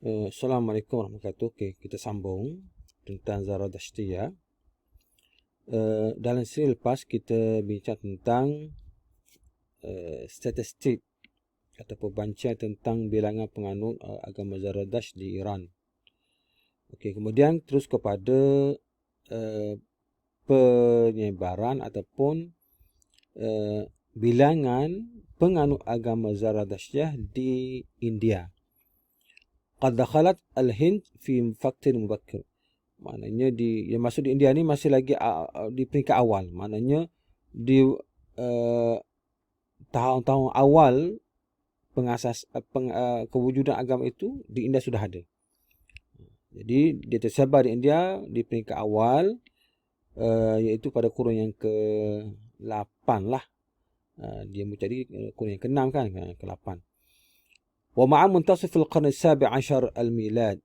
Assalamualaikum warahmatullahi wabarakatuh. Okay, kita sambung tentang Zarathustra. Dalam seri lepas kita bincang tentang statistik atau perbandingan tentang bilangan penganut agama Zarathustra di Iran. Okay, kemudian terus kepada penyebaran ataupun bilangan penganut agama Zarathustra di India. Qad dakhalat al-Hind fi faktin mubakkir. Maknanya yang masuk di India ni masih lagi di peringkat awal. Maknanya di tahun-tahun awal kewujudan agama itu di India sudah ada. Jadi dia tersebar di India di peringkat awal, iaitu pada kurun yang ke-8 lah. Dia menjadi kurun yang ke-6 kan, ke-8. Wa ma'a muntasif al-qarn as-sabi' 'ashar al-milad,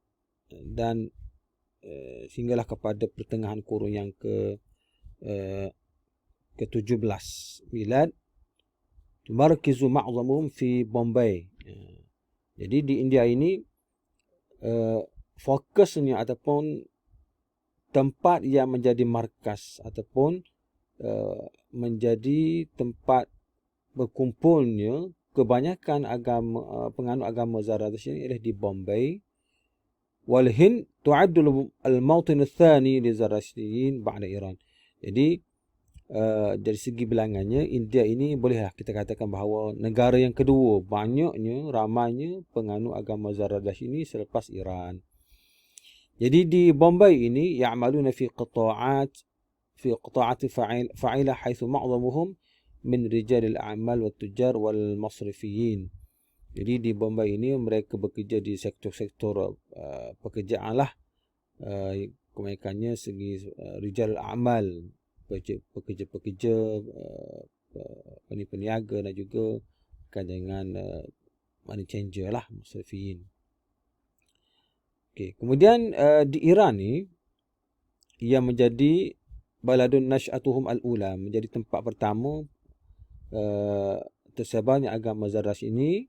dan sehinggalah kepada pertengahan kurun yang ke-17 milad, markizu ma'zamuhum fi Bombay. Jadi di India ini fokusnya ataupun tempat yang menjadi markas ataupun menjadi tempat berkumpulnya kebanyakan penganut agama Zarathustra ini adalah di Bombay. Wal Hind tu'addu al-mawtin ats-tsani li Zarathustriyin ba'da Iran. Jadi dari segi bilangannya India ini bolehlah kita katakan bahawa negara yang kedua ramainya penganut agama Zarathustra ini selepas Iran. Jadi di Bombay ini ya'maluna fi qita'ati fa'ila haitsu ma'zamuhum min rijalil a'mal wat tujar wal masrifiyin. Jadi di Bombay ini mereka bekerja di sektor-sektor pekerjaan lah. Kebanyakannya segi rijal a'mal, pekerja-pekerja, peniaga dan juga dengan money changer lah, masrifiyin. Okay. Kemudian di Iran ni yang menjadi baladun nash'atuhum al-ula, menjadi tempat pertama tersebarnya agama Zarathustra ini.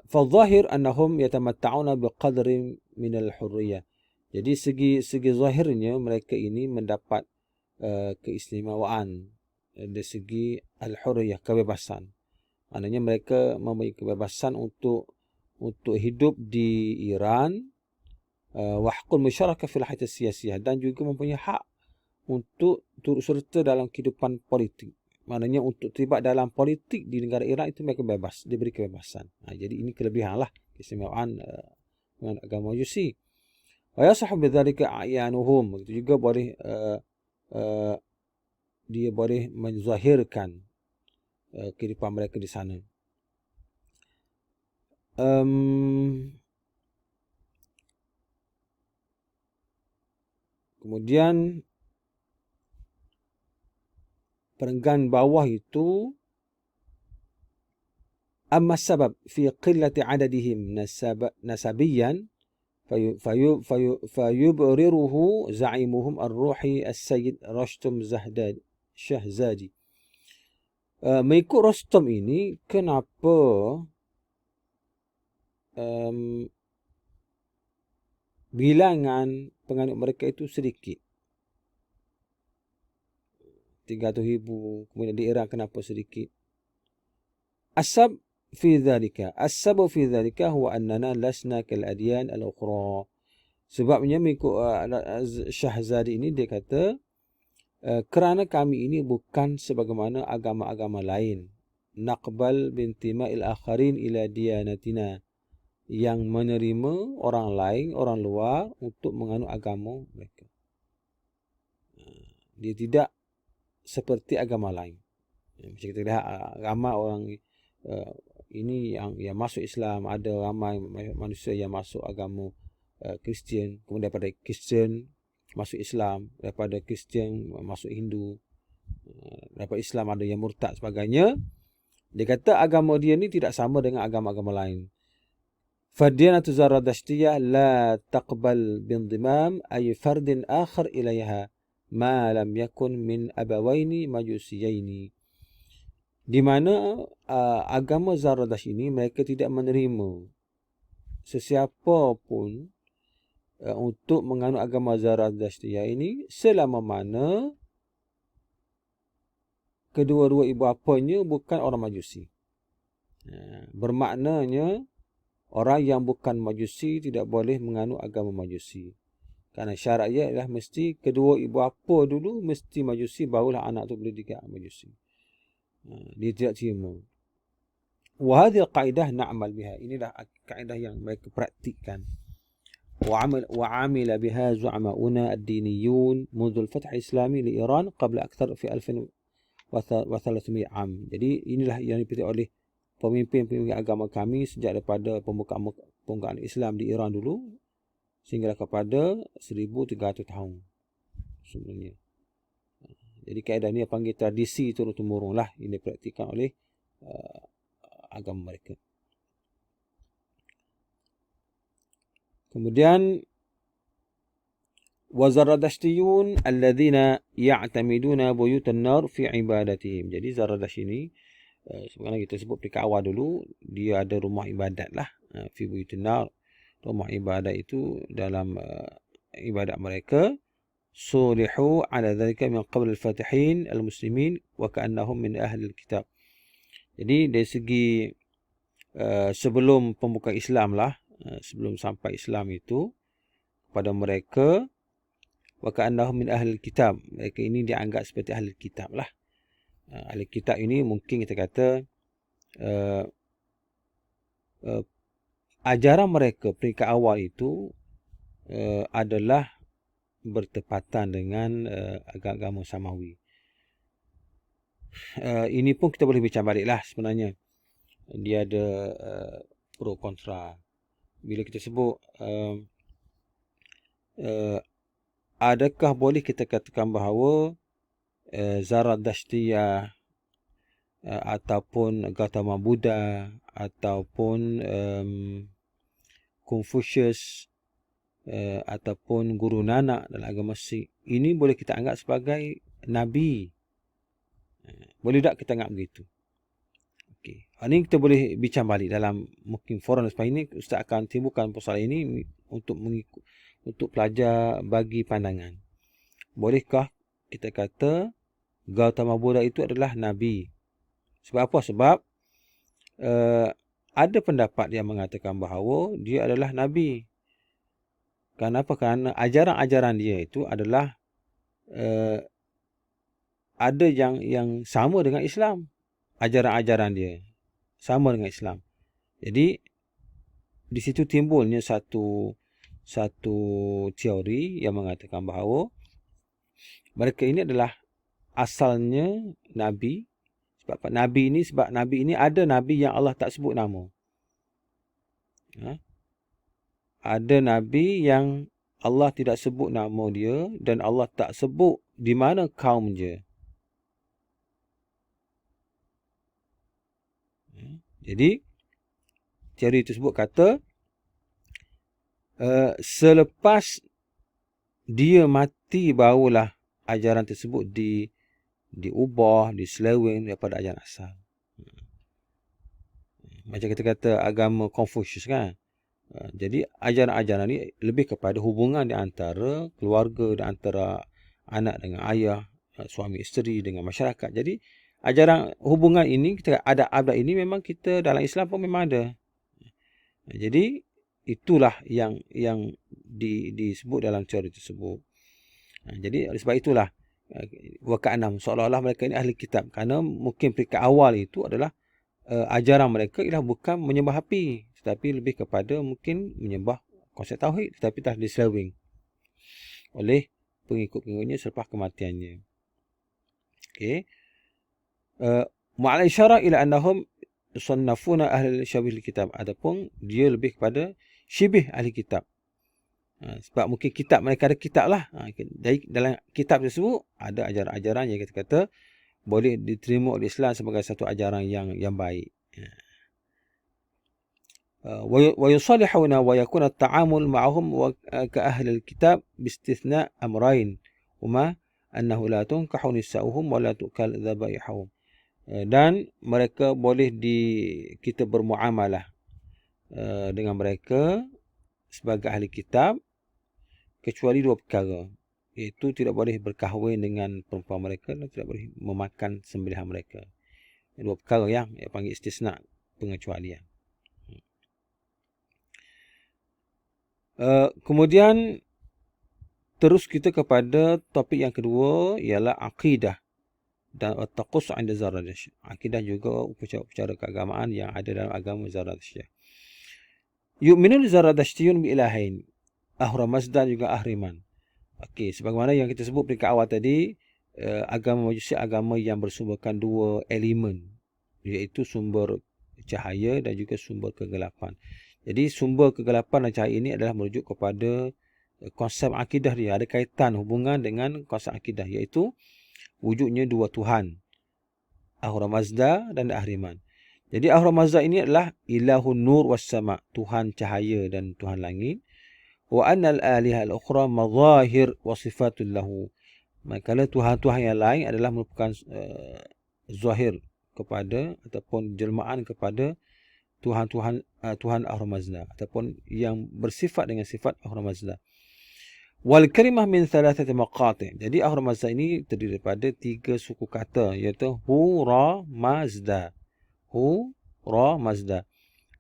Fadh-dhahir annahum yatamatta'una biqadrin min al-hurriyah. Jadi segi zahirnya mereka ini mendapat keistimewaan dari segi al-hurriyah, kebebasan. Maknanya mereka memiliki kebebasan untuk hidup di Iran, wa haqqul musyarakah fil hayat siyasiyah, dan juga mempunyai hak untuk turut serta dalam kehidupan politik. Maknanya untuk terlibat dalam politik di negara Iran itu mereka bebas, diberi kebebasan. Jadi ini kelebihan lah, keistimewaan dengan agama Majusi. Wa yasahhu bidzalika a'yanuhum, begitu juga boleh dia boleh menzahirkan kehidupan mereka di sana. Kemudian perenggan bawah itu, amma sabab fi qillati adadihim nasabiyan fayubriruhu za'imuhum ar-ruhi as-sayyid Rustam Shahzadi. Mengikut Rustam ini, kenapa bilangan penganut mereka itu sedikit, 300,000. Kemudian di Iran kenapa sedikit? As-sabab fi dhalika huwa annana lasna kal adyan al-ukhra. Sebabnya mengikut Shahzadi ini, dia kata kerana kami ini bukan sebagaimana agama-agama lain, naqbal bintima'il akharin ila diyanatina, yang menerima orang lain, orang luar untuk menganut agama mereka. Dia tidak seperti agama lain. Macam kita lihat ramai orang ini yang masuk Islam, ada ramai manusia yang masuk agama Kristian, kemudian daripada Kristian masuk Islam, daripada Kristian masuk Hindu, daripada Islam ada yang murtad sebagainya. Dia kata agama dia ni tidak sama dengan agama-agama lain. Fadiyanatu Zarathustriyah la taqbal bindimam ay fardin akhar ilayha ma lam yakun min abawaini majusiyaini. Di mana agama Zarathustra ini mereka tidak menerima sesiapa pun untuk menganut agama Zarathustra ini selama mana kedua-dua ibu bapanya bukan orang Majusi. Bermaknanya orang yang bukan Majusi tidak boleh menganut agama Majusi. Kerana syaratnya adalah mesti kedua ibu bapa dulu mesti Majusi, barulah anak tu boleh dikatakan Majusi. Dia tidak terima. Wa hadhihi al-qaedah na'mal biha. Inilah kaedah yang mereka praktikkan. وعمل بها زعماؤنا الدينيون منذ الفتح الإسلامي لإيران قبل أكثر في 1300 عام. Jadi inilah yang dipilih oleh pemimpin-pemimpin agama kami sejak daripada pembukaan Islam di Iran dulu sehingga kepada 1300 tahun sebenarnya. Jadi kaedah ini panggil tradisi turun-temurun lah, ini dipraktikkan oleh agama mereka. Kemudian وزردشتيون الذين يعتمدون بيوت النار في عبادتهم. Jadi Zarathustra ini sebenarnya kita sebut peringkat awal dulu, dia ada rumah ibadat lah, fi buyutun nar. Rumah ibadat itu dalam ibadat mereka. Sulihu ala dhalika min qabl al-fatihin al-muslimin wa ka'annahum min ahli al-kitab. Jadi dari segi sebelum pembuka Islam lah, sebelum sampai Islam itu pada mereka wa ka'annahum min ahli kitab, mereka ini dianggap seperti ahli kitab lah. Ahli kitab ini mungkin kita kata ajaran mereka peringkat awal itu adalah bertepatan dengan agama Samawi. Ini pun kita boleh bincang balik lah sebenarnya. Dia ada pro kontra. Bila kita sebut adakah boleh kita katakan bahawa Zarathustra ataupun Gautama Buddha ataupun Confucius ataupun Guru Nanak dalam agama Sikh ini boleh kita anggap sebagai Nabi? Boleh tak kita anggap begitu? Okey. Ini kita boleh bincang balik dalam mungkin forum sebab ini Ustaz akan timbulkan persoalan ini untuk pelajar bagi pandangan. Bolehkah kita kata Gautama Buddha itu adalah Nabi? Sebab apa? Sebab ada pendapat yang mengatakan bahawa dia adalah Nabi. Kenapa? Kerana ajaran-ajaran dia itu adalah ada yang sama dengan Islam. Ajaran-ajaran dia sama dengan Islam. Jadi di situ timbulnya satu teori yang mengatakan bahawa mereka ini adalah asalnya Nabi. Sebab Nabi ini ada Nabi yang Allah tak sebut nama. Ada Nabi yang Allah tidak sebut nama dia dan Allah tak sebut di mana kaum dia. Jadi teori tersebut kata selepas dia mati barulah ajaran tersebut diubah, diseleweng daripada ajaran asal. Macam kita kata agama Confucius kan. Jadi ajaran-ajaran ni lebih kepada hubungan di antara keluarga, di antara anak dengan ayah, suami isteri dengan masyarakat. Jadi ajaran hubungan ini, kita adab-adab ini memang kita dalam Islam pun memang ada. Jadi itulah yang disebut dalam teori tersebut. Jadi oleh sebab itulah waka'anam seolah-olah mereka ini ahli kitab, kerana mungkin peringkat awal itu adalah ajaran mereka ialah bukan menyembah api, tetapi lebih kepada mungkin menyembah konsep tauhid, tetapi telah diseleweng oleh pengikut-pengikutnya selepas kematiannya. Okey. Ma'al isyarah ila annahum sannafuna ahli syabih kitab, ataupun dia lebih kepada syibih ahli kitab. Sebab mungkin kitab mereka ada kitab lah. Dari dalam kitab tersebut ada ajaran-ajaran yang kita kata boleh diterima oleh Islam sebagai satu ajaran yang baik. Wa yusalihuna wa yakuna at-ta'amul ma'ahum ka ahli al-kitab bistithna' amrayn huma annahu la tunkahu nisa'uhum wa la tu'kal dhabaihum. Dan mereka boleh kita bermuamalah dengan mereka sebagai ahli kitab kecuali dua perkara, iaitu tidak boleh berkahwin dengan perempuan mereka dan tidak boleh memakan sembelihan mereka. Dua perkara yang panggil istisna, pengecualian. Kemudian terus kita kepada topik yang kedua, ialah akidah dan taqus 'inda Zarathustra. Akidah juga upacara keagamaan yang ada dalam agama Zarathustra. Yu'minul Zarathustriyun bi ilahain, Ahura Mazda juga Ahriman. Okey, sebagaimana yang kita sebut peringkat awal tadi, agama Majusi agama yang bersumberkan dua elemen, iaitu sumber cahaya dan juga sumber kegelapan. Jadi sumber kegelapan dan cahaya ini adalah merujuk kepada konsep akidah dia, ada kaitan hubungan dengan konsep akidah, iaitu wujudnya dua Tuhan, Ahura Mazda dan Ahriman. Jadi Ahura Mazda ini adalah ilahun nur was sama, Tuhan cahaya dan Tuhan langit. Wa annal aliha al-ukhra madhahir wa sifatul lahu. Manakala Tuhan-Tuhan yang lain adalah merupakan zahir kepada ataupun jelmaan kepada Tuhan-Tuhan Tuhan Ahura Mazda, ataupun yang bersifat dengan sifat Ahura Mazda. Wal kalimah min thalathati maqati'. Jadi Ahura Mazda ini terdiri daripada 3 suku kata, iaitu Hu, Ra, Mazda. Hu, Ra, Mazda.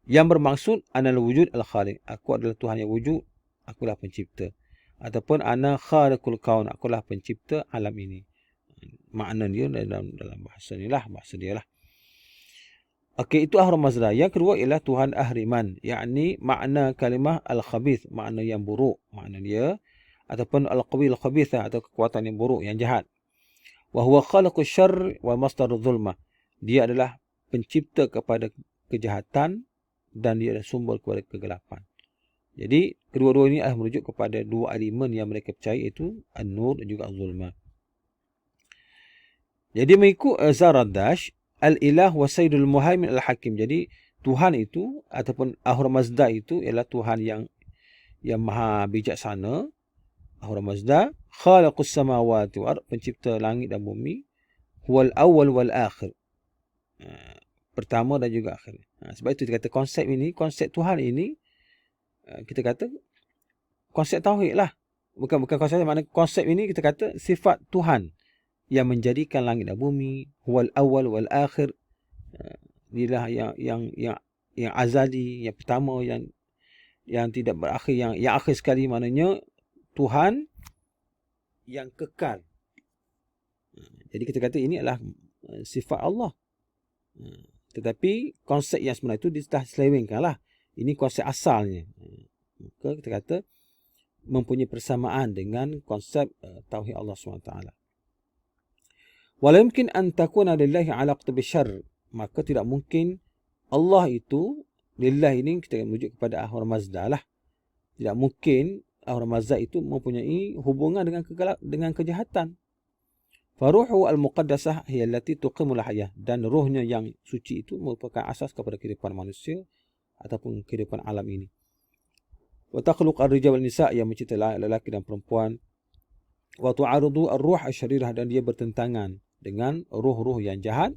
Yang bermaksud anal wujud al-khaliq. Aku adalah Tuhan yang wujud, akulah pencipta. Ataupun ana khaliqul kaun, akulah pencipta alam ini. Makna dia dalam bahasa ni lah, bahasa dia lah. Okey, itu Ahura Mazda. Yang kedua ialah Tuhan Ahriman, yakni makna kalimah al-khabith, makna yang buruk, makna dia, ataupun al-qawi al-khabitha, atau kekuatan yang buruk, yang jahat. Wa huwa khaliqus syarr wa masdarudz zulmah. Dia adalah pencipta kepada kejahatan dan dia adalah sumber kepada kegelapan. Jadi kedua-dua ini adalah merujuk kepada dua elemen yang mereka percaya, iaitu an-nur dan juga az-zulmah. Jadi mengikut Zarathustra, al-ilah wa sayyidul muhaimin al-hakim. Jadi Tuhan itu ataupun Ahura Mazda itu ialah Tuhan yang maha bijaksana. Ahura Mazda khaliqus samawati wal ard, pencipta langit dan bumi. Huwal awwal wal akhir, pertama dan juga akhir. Sebab itu kita kata konsep ini, konsep Tuhan ini, kita kata konsep tauhid lah. Bukan konsep, makna konsep ini kita kata sifat Tuhan yang menjadikan langit dan bumi. Huwal awwal wal akhir. Inilah yang azali, yang pertama, yang tidak berakhir, yang akhir sekali, maknanya Tuhan yang kekal. Jadi kita kata ini adalah sifat Allah. Tetapi konsep yang sebenar itu dia dah selewengkan lah. Ini konsep asalnya. Maka kita kata mempunyai persamaan dengan konsep tauhid Allah SWT. Wala yumkin an takuna lillahi alaqatu bisyarr. Maka tidak mungkin Allah itu, lillah ini kita merujuk kepada Ahura Mazda lah. Tidak mungkin Ahura Mazda itu mempunyai hubungan dengan kejahatan. Faruhu al-muqaddasah hiya allati tuqimul hayah. Dan ruhnya yang suci itu merupakan asas kepada kehidupan manusia ataupun kehidupan alam ini. Wa takhluq ar-rijal wal nisa', yang mencipta lelaki dan perempuan. Wa tu'arudu ar-ruh asy-syarirah, dan dia bertentangan dengan ruh-ruh yang jahat.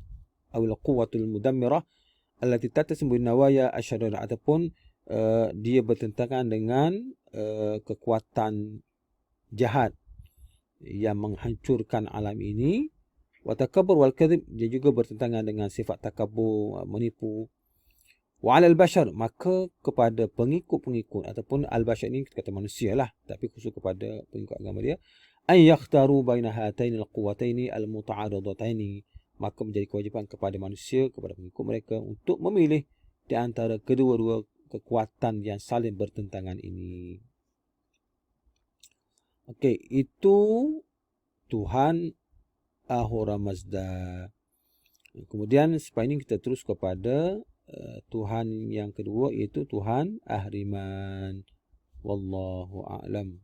Awil quwwatul mudammirah allati tattasim bin nawaya asy-syarirah, ataupun dia bertentangan dengan kekuatan jahat yang menghancurkan alam ini. Wa takabbur wal kadhib, dia juga bertentangan dengan sifat takabur, menipu. Wa 'alal bashar, maka kepada pengikut-pengikut ataupun al-bashar ini kita kata manusia lah, tapi khusus kepada pengikut agama dia, ay yakhtaru baina hataini al-quwwataini al-muta'aridataini, maka menjadi kewajipan kepada manusia, kepada pengikut mereka, untuk memilih di antara kedua-dua kekuatan yang saling bertentangan ini. Okey, itu Tuhan Ahura Mazda. Kemudian setelah ini kita terus kepada Tuhan yang kedua, iaitu Tuhan Ahriman. Wallahu a'lam.